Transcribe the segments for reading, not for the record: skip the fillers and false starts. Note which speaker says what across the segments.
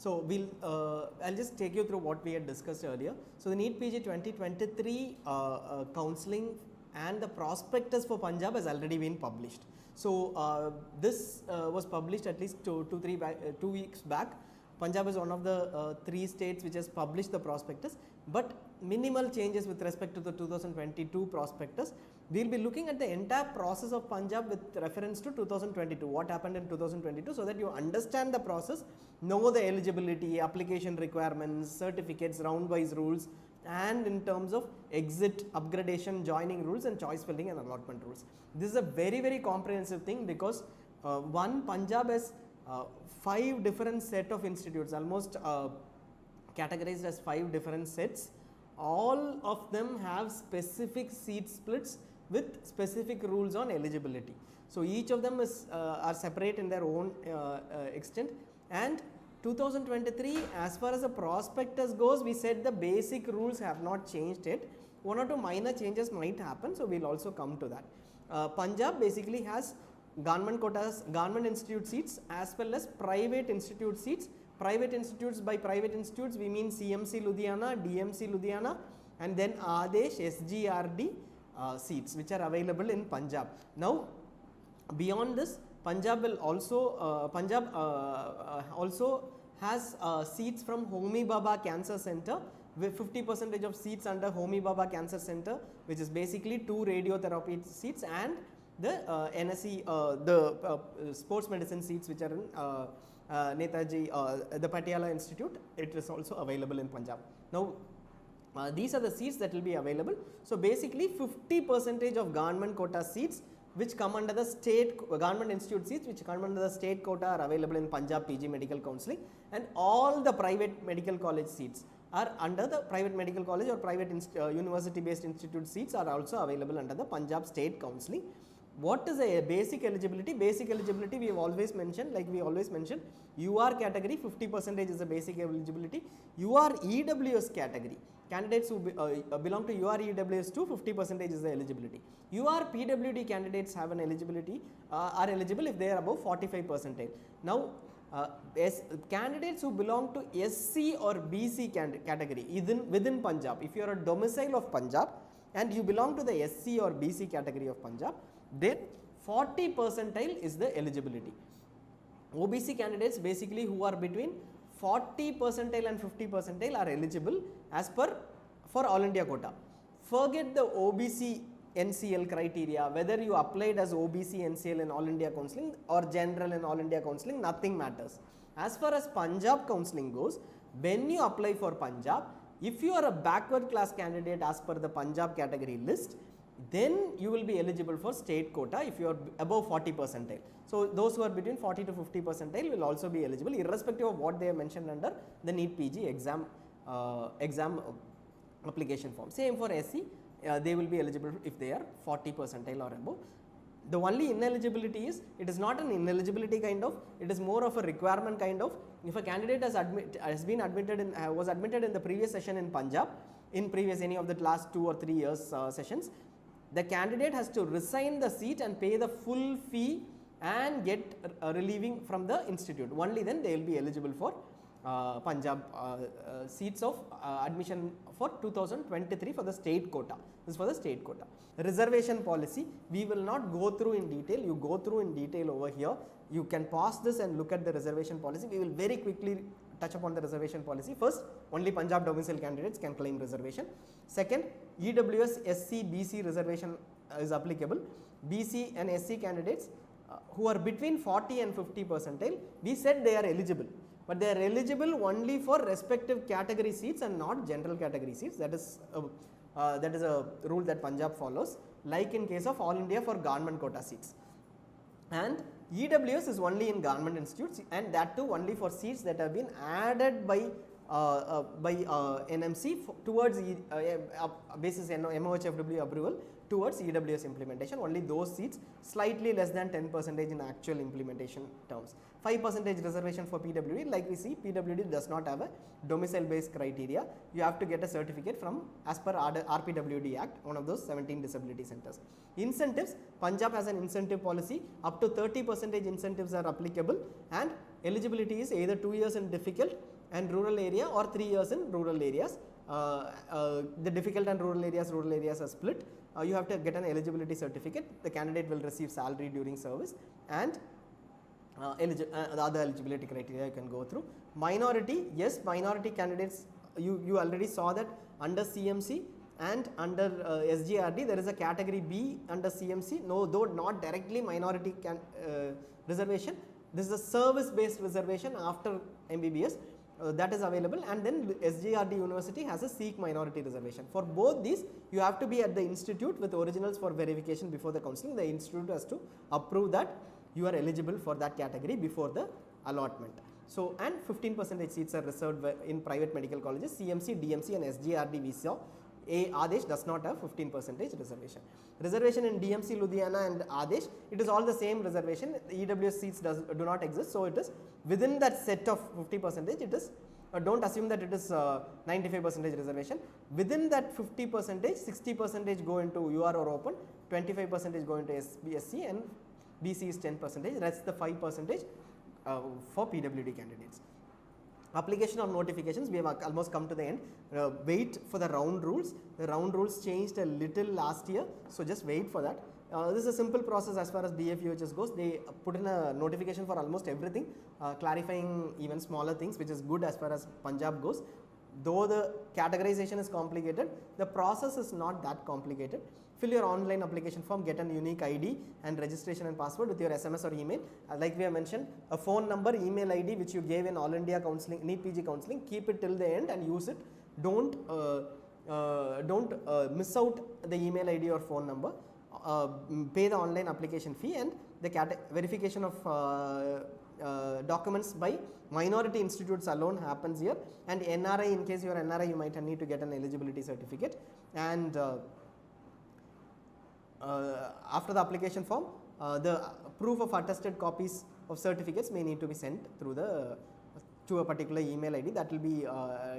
Speaker 1: So I'll just take you through what we had discussed earlier. So the NEET PG 2023 counselling and the prospectus for Punjab has already been published. So this was published at least 2 weeks back. Punjab is one of the 3 states which has published the prospectus, but minimal changes with respect to the 2022 prospectus. We will be looking at the entire process of Punjab with reference to 2022, what happened in 2022, so that you understand the process, know the eligibility, application requirements, certificates, round-wise rules, and in terms of exit, upgradation, joining rules, and choice filling and allotment rules. This is a very comprehensive thing, because Punjab has 5 different set of institutes, almost categorized as 5 different sets. All of them have specific seat splits with specific rules on eligibility. So each of them is are separate in their own extent. And 2023, as far as the prospectus goes, we said the basic rules have not changed yet. 1 or 2 minor changes might happen, so we will also come to that. Punjab basically has government quotas, government institute seats, as well as private institute seats. Private institutes, by private institutes we mean CMC Ludhiana, DMC Ludhiana, and then Adesh, SGRD seats which are available in Punjab. Now beyond this, Punjab will also also has seats from Homi Bhabha Cancer Center, with 50% of seats under Homi Bhabha Cancer Center, which is basically 2 radiotherapy seats, and the NSE, the sports medicine seats which are in Netaji, the Patiala Institute. It is also available in Punjab. Now these are the seats that will be available. So basically 50% of government quota seats which come under the state government institute seats which come under the state quota are available in Punjab PG medical counselling, and all the private medical college seats are under the private medical college or private university based institute seats are also available under the Punjab state counselling. What is a basic eligibility? Basic eligibility we have always mentioned, like we always mentioned, UR category 50% is the basic eligibility. UR EWS category, candidates who belong to UR EWS 2, 50% is the eligibility. UR PWD candidates have an eligibility, are eligible if they are above 45%. Now candidates who belong to SC or BC category within Punjab, if you are a domicile of Punjab and you belong to the SC or BC category of Punjab, then 40% is the eligibility. OBC candidates basically who are between 40% and 50% are eligible as per for All India quota. Forget the OBC NCL criteria, whether you applied as OBC NCL in All India counselling or general in All India counselling, nothing matters. As far as Punjab counselling goes, when you apply for Punjab, if you are a backward class candidate as per the Punjab category list, then you will be eligible for state quota if you are above 40%. So those who are between 40 to 50% will also be eligible, irrespective of what they have mentioned under the NEET PG exam application form. Same for SC, they will be eligible if they are 40% or above. The only ineligibility is, it is not an ineligibility kind of, it is more of a requirement kind of. If a candidate was admitted in the previous session in Punjab, in previous any of the last 2 or 3 years sessions, the candidate has to resign the seat and pay the full fee and get relieving from the institute. Only then they will be eligible for Punjab seats of admission for 2023 for the state quota. This is for the state quota. Reservation policy, we will not go through in detail. You go through in detail over here. You can pause this and look at the reservation policy. We will very quickly touch upon the reservation policy. First, only Punjab domicile candidates can claim reservation. Second, EWS, SC, BC reservation is applicable. BC and SC candidates who are between 40 and 50%, we said they are eligible, but they are eligible only for respective category seats and not general category seats. That is a rule that Punjab follows, like in case of All India for government quota seats. And EWS is only in government institutes, and that too only for seats that have been added by NMC towards basis MOHFW approval towards EWS implementation. Only those seats, slightly less than 10% in actual implementation terms. 5% reservation for PWD. Like we see, PWD does not have a domicile based criteria. You have to get a certificate from as per RPWD Act, one of those 17 disability centers. Incentives, Punjab has an incentive policy. Up to 30% incentives are applicable, and eligibility is either 2 years in difficult and rural area or 3 years in rural areas. The difficult and rural areas are split. You have to get an eligibility certificate. The candidate will receive salary during service, and the other eligibility criteria you can go through. Minority, yes, minority candidates, you already saw that under CMC and under SGRD there is a category B under CMC, no, though not directly minority reservation. This is a service based reservation after MBBS. That is available, and then SGRD University has a Sikh minority reservation. For both these, you have to be at the institute with originals for verification before the counselling. The institute has to approve that you are eligible for that category before the allotment. So, and 15% seats are reserved in private medical colleges. CMC, DMC and SGRD we saw. Adesh does not have 15% reservation. Reservation in DMC, Ludhiana and Adesh, it is all the same reservation. EWS seats do not exist. So, it is within that set of 50%, it is, don't assume that it is 95% reservation. Within that 50%, 60% go into UR or open, 25% go into SBSC and BC is 10%, rest the 5% for PWD candidates. Application or notifications, we have almost come to the end. Wait for the round rules. The round rules changed a little last year, so just wait for that. This is a simple process as far as BFUHS goes. They put in a notification for almost everything, clarifying even smaller things, which is good as far as Punjab goes. Though the categorization is complicated, the process is not that complicated. Fill your online application form, get a unique ID and registration and password with your SMS or email. Like we have mentioned, a phone number, email ID which you gave in All India Counselling, NEET PG Counselling, keep it till the end and use it. Don't miss out the email ID or phone number. Pay the online application fee, and the verification of documents by minority institutes alone happens here, and NRI, in case you are NRI, you might need to get an eligibility certificate. And after the application form, the proof of attested copies of certificates may need to be sent through to a particular email ID that will be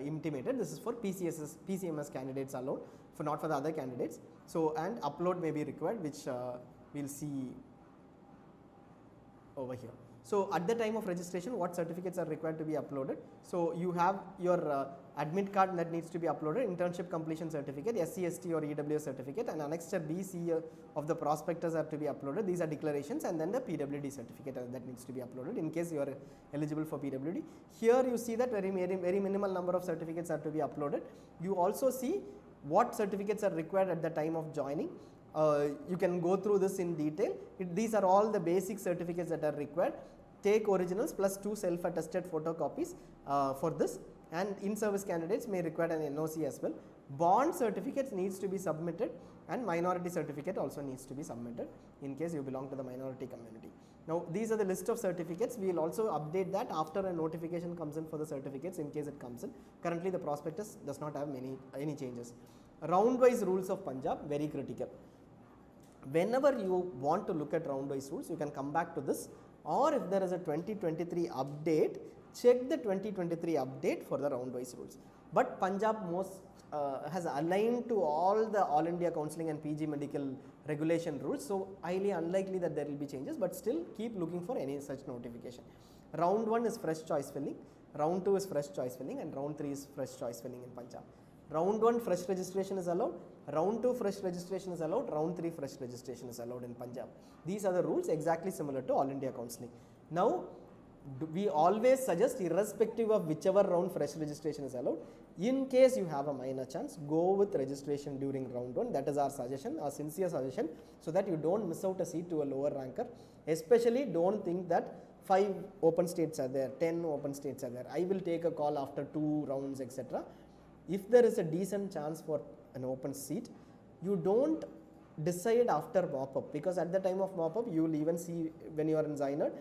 Speaker 1: intimated. This is for PCMS candidates alone, not for the other candidates. So, and upload may be required, which we will see over here. So, at the time of registration, what certificates are required to be uploaded? So, you have your admit card that needs to be uploaded, internship completion certificate, SC, ST or EWS certificate, and annexure B, C of the prospectus are to be uploaded. These are declarations, and then the PWD certificate that needs to be uploaded in case you are eligible for PWD. Here you see that very minimal number of certificates are to be uploaded. You also see what certificates are required at the time of joining. You can go through this in detail. These are all the basic certificates that are required. Take originals plus 2 self-attested photocopies for this, and in-service candidates may require an NOC as well. Bond certificates needs to be submitted, and minority certificate also needs to be submitted in case you belong to the minority community. Now, these are the list of certificates. We will also update that after a notification comes in for the certificates, in case it comes in. Currently, the prospectus does not have any changes. Round-wise rules of Punjab, very critical. Whenever you want to look at round-wise rules, you can come back to this, or if there is a 2023 update, check the 2023 update for the round-wise rules. But Punjab has aligned to all the All India Counselling and PG Medical regulation rules, so highly unlikely that there will be changes, but still keep looking for any such notification. Round 1 is fresh choice filling, round 2 is fresh choice filling, and round 3 is fresh choice filling in Punjab. Round 1 fresh registration is allowed, round 2 fresh registration is allowed, round 3 fresh registration is allowed in Punjab. These are the rules exactly similar to All India Counselling. Now, we always suggest, irrespective of whichever round fresh registration is allowed, in case you have a minor chance, go with registration during round 1. That is our suggestion, our sincere suggestion, so that you don't miss out a seat to a lower ranker. Especially don't think that 5 open states are there, 10 open states are there, I will take a call after 2 rounds, etc. If there is a decent chance for an open seat, you don't decide after mop-up, because at the time of mop-up, you will even see when you are in ZyNerd,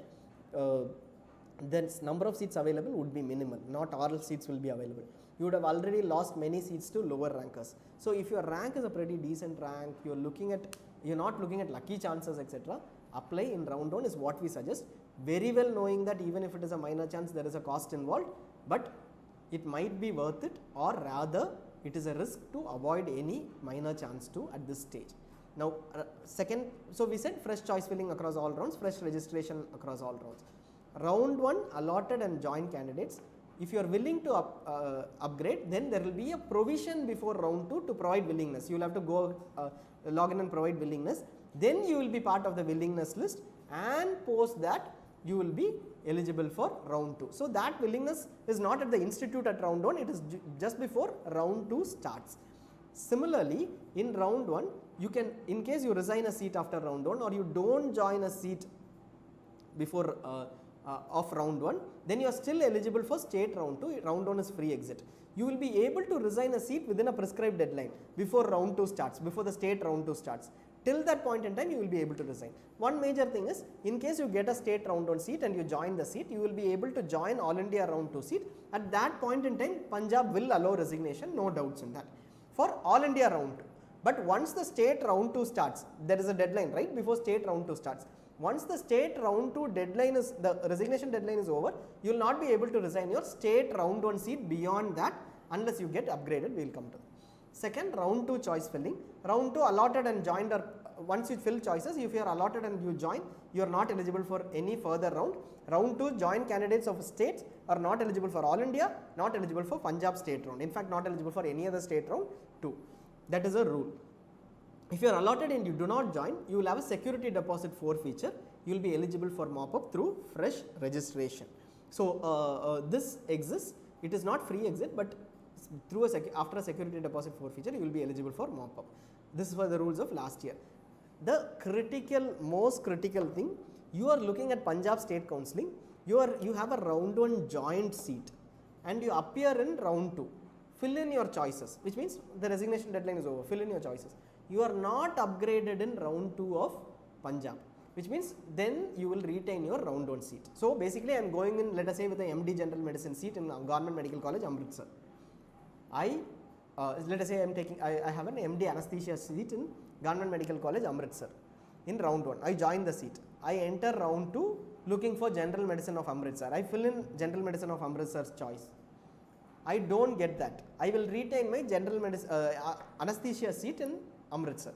Speaker 1: the number of seats available would be minimal, not all seats will be available. You would have already lost many seats to lower rankers. So, if your rank is a pretty decent rank, you're not looking at lucky chances, etc., apply in round 1 is what we suggest, very well knowing that even if it is a minor chance, there is a cost involved, but it might be worth it, or rather it is a risk to avoid any minor chance to at this stage. Now, second, so we said fresh choice filling across all rounds, fresh registration across all rounds. round 1 allotted and joint candidates. If you are willing to upgrade, then there will be a provision before round 2 to provide willingness. You will have to go log in and provide willingness. Then you will be part of the willingness list, and post that you will be eligible for round 2. So, that willingness is not at the institute at round 1, it is just before round 2 starts. Similarly, in round 1, you can, in case you resign a seat after round 1 or you do not join a seat before of round 1, then you are still eligible for state round 2. Round 1 is free exit. You will be able to resign a seat within a prescribed deadline before round 2 starts, before the state round 2 starts. Till that point in time, you will be able to resign. One major thing is, in case you get a state round 1 seat and you join the seat, you will be able to join All India round 2 seat. At that point in time, Punjab will allow resignation, no doubts in that, for All India round 2. But once the state round 2 starts, there is a deadline, right, before state round 2 starts. Once the state round 2 deadline is, the resignation deadline is over, you will not be able to resign your state round 1 seat beyond that unless you get upgraded. We will come to that. Second, round 2 choice filling. Round 2 allotted and joined, or once you fill choices, if you are allotted and you join, you are not eligible for any further round. Round 2 joint candidates of states are not eligible for All India, not eligible for Punjab state round. In fact, not eligible for any other state round too. That is a rule. If you are allotted and you do not join, you will have a security deposit forfeiture. You will be eligible for mop-up through fresh registration. So, this exists. It is not free exit, but through after a security deposit forfeiture, you will be eligible for mop-up. This were the rules of last year. The most critical thing, you are looking at Punjab state counselling. You have a round 1 joint seat and you appear in round 2. Fill in your choices, which means the resignation deadline is over. Fill in your choices. You are not upgraded in round 2 of Punjab, which means then you will retain your round 1 seat. So, basically I am going in, let us say, with the MD General Medicine seat in Government Medical College, Amritsar. Let us say I have an MD Anesthesia seat in Government Medical College, Amritsar in round 1. I join the seat. I enter round 2 looking for General Medicine of Amritsar. I fill in General Medicine of Amritsar's choice. I do not get that. I will retain my General Medicine Anesthesia seat in Amritsar.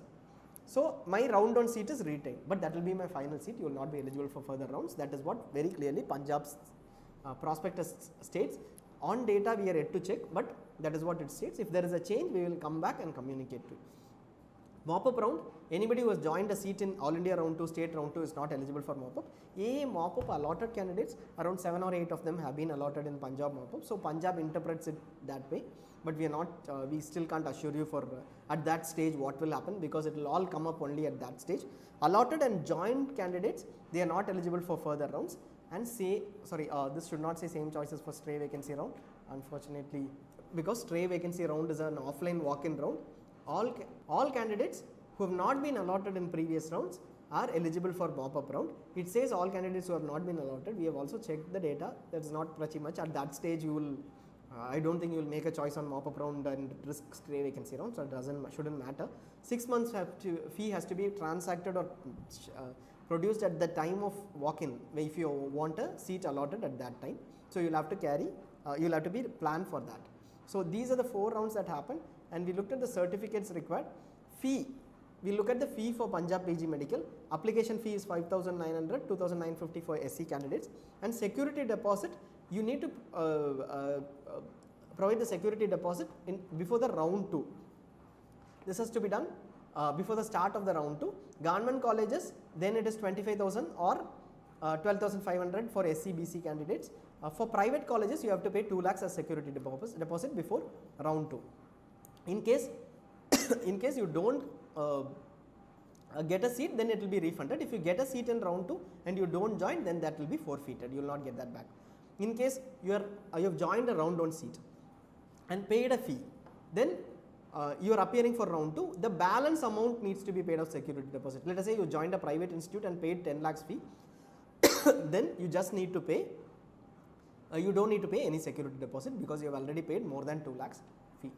Speaker 1: So, my round 1 seat is retained, but that will be my final seat. You will not be eligible for further rounds. That is what very clearly Punjab's prospectus states. On data, we are yet to check, but that is what it states. If there is a change, we will come back and communicate to you. Mop-up round, anybody who has joined a seat in All India round 2, state round 2 is not eligible for mop-up. Mop-up allotted candidates, around 7 or 8 of them have been allotted in Punjab mop-up. So, Punjab interprets it that way, but we are not, we still can't assure you for at that stage what will happen, because it will all come up only at that stage. Allotted and joint candidates, they are not eligible for further rounds. And this should not say same choices for stray vacancy round, unfortunately, because stray vacancy round is an offline walk-in round. All candidates who have not been allotted in previous rounds are eligible for mop-up round. It says all candidates who have not been allotted. We have also checked the data. That is not pretty much. At that stage, you will, I don't think you will make a choice on mop-up round and risk stray vacancy round. So, it shouldn't matter. 6 months fee has to be transacted or produced at the time of walk-in, if you want a seat allotted at that time. So, you will have to carry, you will have to be planned for that. So, these are the 4 rounds that happen, and we looked at the certificates required. Fee, we look at the fee for Punjab PG Medical. Application fee is 5,900, 2,950 for SC candidates, and security deposit, you need to provide the security deposit before the round 2. This has to be done before the start of the round 2. Government colleges, then it is 25,000 or 12,500 for SC BC candidates. For private colleges, you have to pay 2 lakhs as security deposit before round 2. In case you don't get a seat, then it will be refunded. If you get a seat in round 2 and you don't join, then that will be forfeited. You will not get that back. In case you have joined a round 1 seat and paid a fee, then you are appearing for round 2, the balance amount needs to be paid of security deposit. Let us say you joined a private institute and paid 10 lakhs fee, then you just need to pay, you don't need to pay any security deposit because you have already paid more than 2 lakhs fee.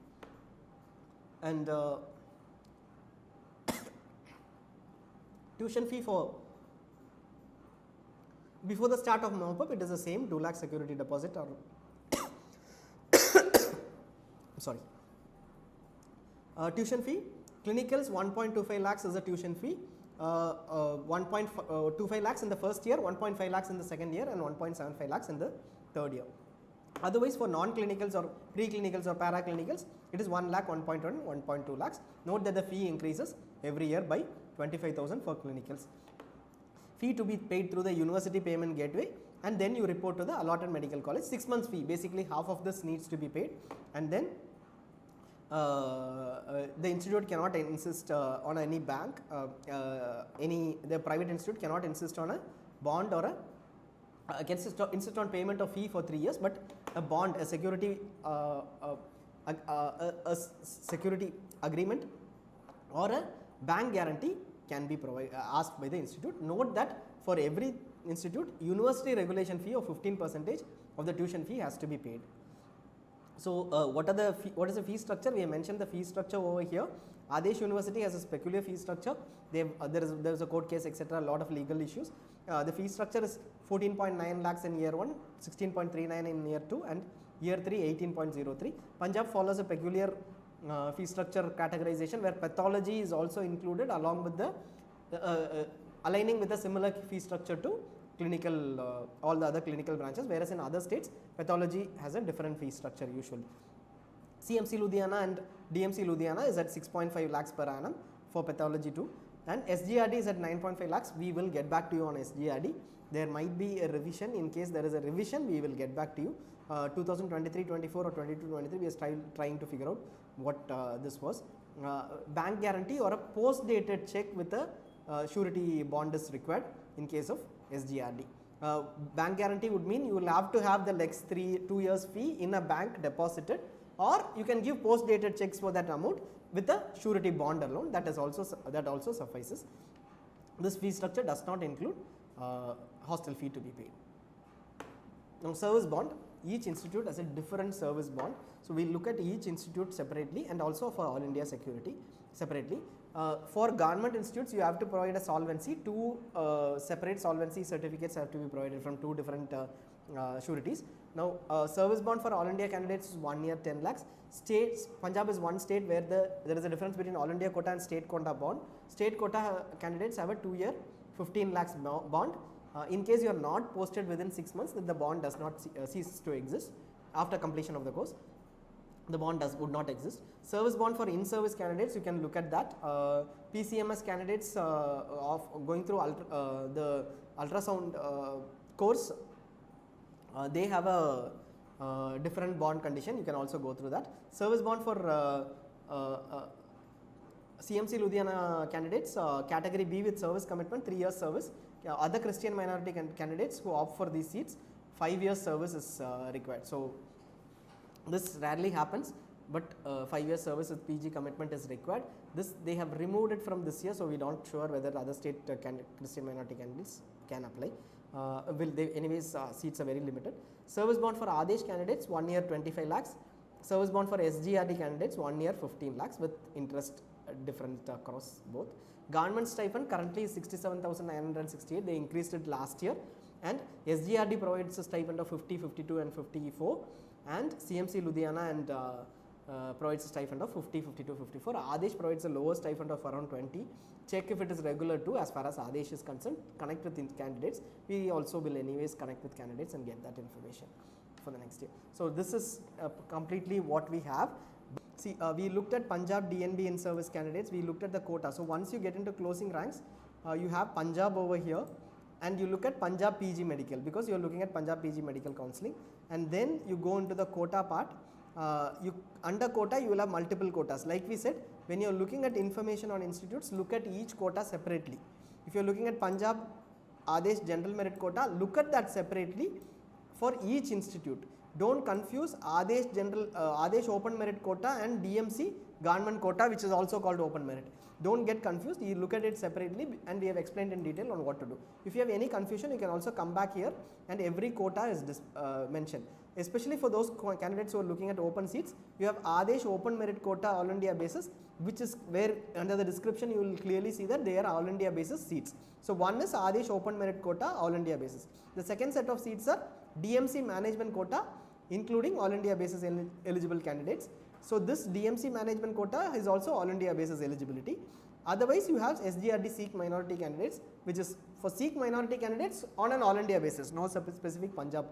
Speaker 1: And tuition fee for before the start of mop-up, it is the same 2 lakh security deposit or sorry. Tuition fee, clinicals 1.25 lakhs is the tuition fee. 1.25 lakhs in the first year, 1.5 lakhs in the second year, and 1.75 lakhs in the third year. Otherwise, for non-clinicals or pre-clinicals or para-clinicals, it is 1 lakh, 1.1, 1.2 lakhs. Note that the fee increases every year by 25,000 for clinicals. Fee to be paid through the university payment gateway, and then you report to the allotted medical college. 6 months fee, basically half of this needs to be paid, and then the institute cannot insist on any bank, the private institute cannot insist on a bond or a can insist on payment of fee for 3 years, but a bond, a security security agreement or a bank guarantee can be asked by the institute. Note that for every institute, university regulation fee of 15% of the tuition fee has to be paid. So, what is the fee structure? We have mentioned the fee structure over here. Adesh University has a peculiar fee structure. There is a court case, etc. A lot of legal issues. The fee structure is 14.9 lakhs in year 1, 16.39 in year 2, and year 3 18.03. Punjab follows a peculiar fee structure categorization where pathology is also included along with the aligning with a similar fee structure to clinical all the other clinical branches, whereas in other states pathology has a different fee structure usually. CMC Ludhiana and DMC Ludhiana is at 6.5 lakhs per annum for pathology too, and SGRD is at 9.5 lakhs. We will get back to you on SGRD. There might be a revision. In case there is a revision, we will get back to you. 2023-24 or 22-23, we are trying to figure out what this was. Bank guarantee or a post-dated check with a surety bond is required in case of SGRD. Bank guarantee would mean you will have to have the next 2 years fee in a bank deposited, or you can give post-dated checks for that amount with a surety bond alone. That also suffices. This fee structure does not include hostel fee to be paid. Now, service bond. Each institute has a different service bond. So, we will look at each institute separately and also for all India security separately. For government institutes, you have to provide a solvency. 2 separate solvency certificates have to be provided from 2 different sureties. Now, service bond for all India candidates is 1 year 10 lakhs. States, Punjab is one state where there is a difference between all India quota and state quota bond. State quota candidates have a 2 year 15 lakhs bond. In case you are not posted within 6 months, then the bond does not cease to exist. After completion of the course, the bond would not exist. Service bond for in-service candidates, you can look at that. PCMS candidates of going through the ultrasound course, they have a different bond condition. You can also go through that. Service bond for CMC Ludhiana candidates, category B with service commitment, 3 years service. Other Christian minority candidates who opt for these seats, 5 years service is required. So, this rarely happens, but 5 years service with PG commitment is required. This they have removed it from this year, so we don't sure whether other state Christian minority candidates can apply. Anyways, seats are very limited. Service bond for Adesh candidates 1 year 25 lakhs. Service bond for SGRD candidates 1 year 15 lakhs with interest different across both. Government stipend currently is 67,968. They increased it last year, and SGRD provides a stipend of 50, 52 and 54, and CMC Ludhiana and provides a stipend of 50, 52, 54. Adesh provides a lower stipend of around 20. Check if it is regular too. As far as Adesh is concerned, connect with candidates. We also will anyways connect with candidates and get that information for the next year. So, this is completely what we have. See, we looked at Punjab DNB in service candidates, we looked at the quota. So, once you get into closing ranks, you have Punjab over here, and you look at Punjab PG medical, because you are looking at Punjab PG medical counselling, and then you go into the quota part. Under quota you will have multiple quotas. Like we said, when you are looking at information on institutes, look at each quota separately. If you are looking at Punjab Adesh general merit quota, look at that separately for each institute. Don't confuse Adesh open merit quota and DMC government quota, which is also called open merit. Don't get confused. You look at it separately, and we have explained in detail on what to do. If you have any confusion, you can also come back here, and every quota is mentioned. Especially for those candidates who are looking at open seats, you have Adesh open merit quota all India basis, which is where under the description you will clearly see that they are all India basis seats. So, one is Adesh open merit quota all India basis. The second set of seats are DMC management quota, including all India basis eligible candidates. So, this DMC management quota is also all India basis eligibility. Otherwise, you have SGRD Sikh minority candidates, which is for Sikh minority candidates on an all India basis, no specific Punjab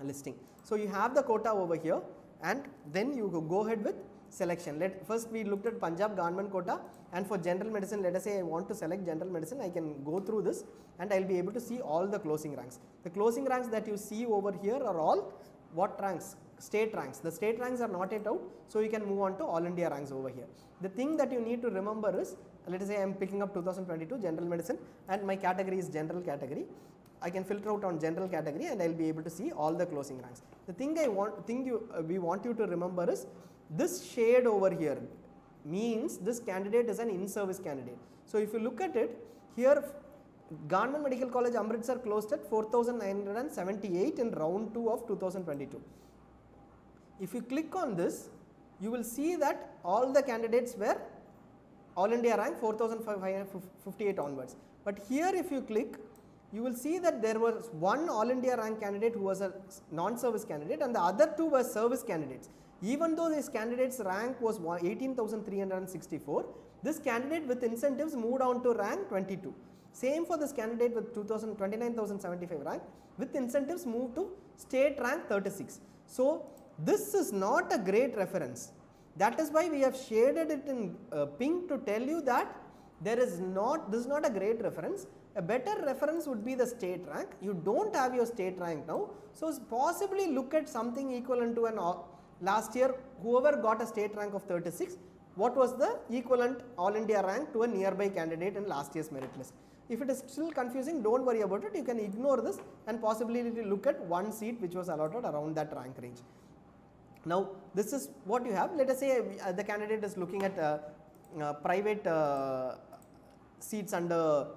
Speaker 1: listing. So you have the quota over here, and then you go ahead with selection. First we looked at Punjab government quota, and for general medicine, let us say I want to select general medicine, I can go through this and I will be able to see all the closing ranks. The closing ranks that you see over here are all what ranks? State ranks. The state ranks are not yet out, so you can move on to all India ranks over here. The thing that you need to remember is, let us say I am picking up 2022 general medicine and my category is general category. I can filter out on general category and I will be able to see all the closing ranks. The thing we want you to remember is, this shade over here means this candidate is an in-service candidate. So if you look at it, here Government Medical College Amritsar closed at 4,978 in round 2 of 2022. If you click on this, you will see that all the candidates were all India rank 4,558 onwards. But here if you click, you will see that there was one all India rank candidate who was a non-service candidate and the other two were service candidates. Even though this candidate's rank was 18,364, this candidate with incentives moved on to rank 22. Same for this candidate with 29,075 rank, with incentives moved to state rank 36. So this is not a great reference. That is why we have shaded it in pink to tell you that this is not a great reference. A better reference would be the state rank. You don't have your state rank now, so possibly look at something equivalent to an last year whoever got a state rank of 36, what was the equivalent all India rank to a nearby candidate in last year's merit list. If it is still confusing, don't worry about it, you can ignore this and possibly look at one seat which was allotted around that rank range. Now this is what you have. Let us say the candidate is looking at private seats under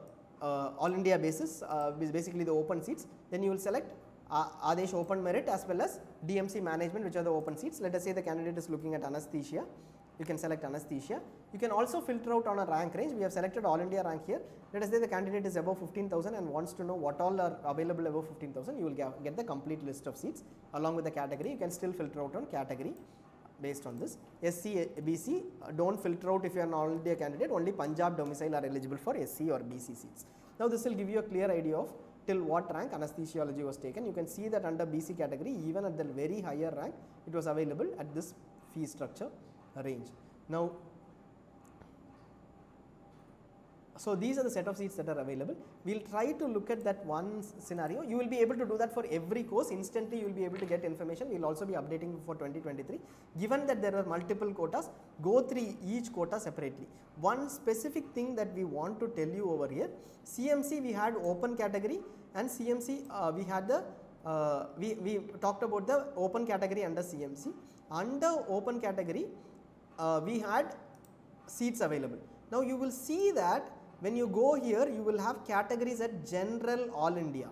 Speaker 1: all India basis, basically the open seats. Then you will select Adesh open merit as well as DMC management, which are the open seats. Let us say the candidate is looking at anesthesia. You can select anesthesia. You can also filter out on a rank range. We have selected all India rank here. Let us say the candidate is above 15,000 and wants to know what all are available above 15,000. You will get the complete list of seats along with the category. You can still filter out on category based on this. SC, BC, don't filter out if you are an all India candidate. Only Punjab domicile are eligible for SC or BC seats. Now this will give you a clear idea of till what rank anesthesiology was taken. You can see that under BC category, even at the very higher rank, it was available at this fee structure range. Now, so these are the set of seats that are available. We will try to look at that one scenario. You will be able to do that for every course. Instantly you will be able to get information. We will also be updating for 2023. Given that there are multiple quotas, go through each quota separately. One specific thing that we want to tell you over here, CMC we had open category, and CMC we had the we talked about the open category under CMC. Under open category we had seats available. Now you will see that when you go here, you will have categories at general all India.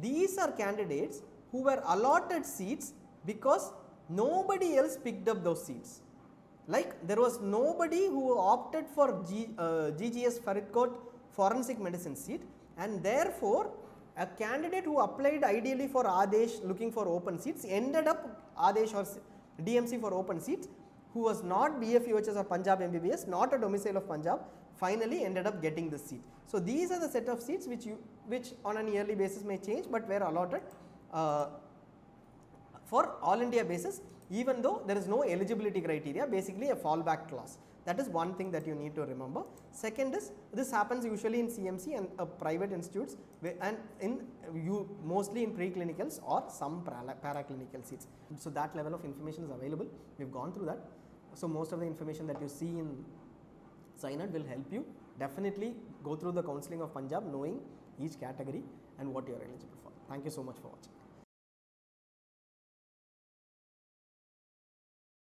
Speaker 1: These are candidates who were allotted seats because nobody else picked up those seats. Like there was nobody who opted for GGS Faridkot forensic medicine seat, and therefore a candidate who applied ideally for Adesh looking for open seats ended up Adesh or DMC for open seats, who was not BFUHS or Punjab MBBS, not a domicile of Punjab, finally ended up getting this seat. So these are the set of seats which on an yearly basis may change, but were allotted for all India basis, even though there is no eligibility criteria, basically a fallback clause. That is one thing that you need to remember. Second is, this happens usually in CMC and private institutes, and mostly in preclinicals or some paraclinical seats. So that level of information is available. We have gone through that. So most of the information that you see in ZyNerd will help you definitely go through the counselling of Punjab, knowing each category and what you are eligible for. Thank you so much for watching.